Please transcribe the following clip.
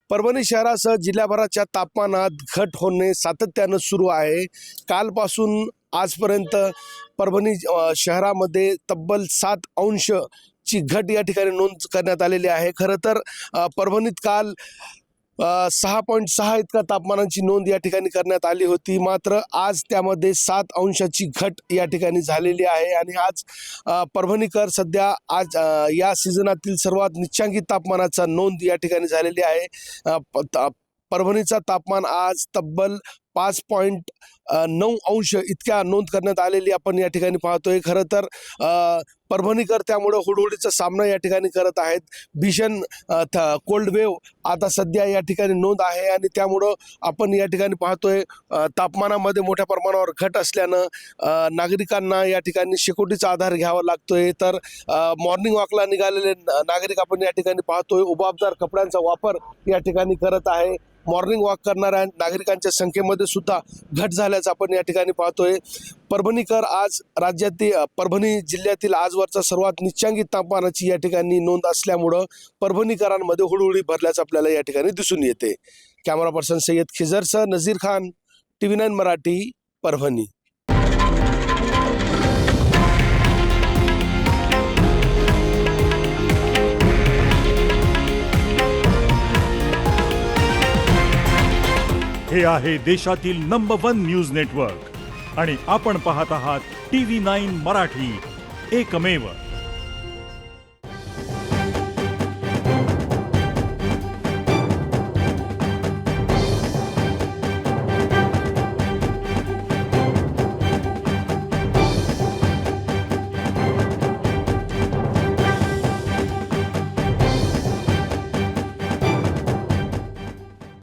परभणी शहरासह जिल्ह्याभराच्या तापमानात घट होणे सातत्यानं सुरू आहे। कालपासून आजपर्यंत परभणी शहरामध्ये तब्बल 7 अंश ची घट या ठिकाणी नोंद करण्यात आलेली आहे। खरं तर परभणीत काल 6.6 इतका तापमानाची नोंद या ठिकाणी करण्यात आली होती, मात्र आज त्यामध्ये 7 अंशाची घट या ठिकाणी झालेली आहे। आणि आज परभणीकर सध्या आज या सीझनातील सर्वात निच्चांकी तापमानाचा नोंद या ठिकाणी झालेली आहे। परभणीचा तापमान आज तब्बल 5.9 अंश इतक्या नोंद करण्यात आलेली आपण या ठिकाणी पाहतोय। खरं तर परभणीकर त्यामुळे हुडहुडीचा सामना या ठिकाणी करत आहेत। भीषण कोल्ड वेव्ह आता सध्या या ठिकाणी नोंद आहे आणि त्यामुळं आपण या ठिकाणी पाहतोय तापमानामध्ये मोठ्या प्रमाणावर घट असल्यानं नागरिकांना या ठिकाणी शेकोटीचा आधार घ्यावा लागतोय। तर मॉर्निंग वॉकला निघालेले नागरिक आपण या ठिकाणी पाहतोय उबाबदार कपड्यांचा वापर या ठिकाणी करत आहे। मॉर्निंग वॉक करणाऱ्या नागरिकांच्या संख्येमध्ये सुद्धा घट झाल्याचं आपण या ठिकाणी पाहतोय। परभणीकर आज परभणी जिल्ह्यातील आजवरचा सर्वात निच्चांकी तापमानाची या ठिकाणी नोंद असल्यामुळं परभणीकरांमध्ये हुडहुडी भरल्याचं आपल्याला या ठिकाणी दिसून येते। कॅमेरा पर्सन सय्यद खिजरसह नजीर खान, TV9 मराठी, परभणी। हे आहे देशातील नंबर 1 न्यूज नेटवर्क आणि आपण पाहत आहात TV9 मराठी, एकमेव।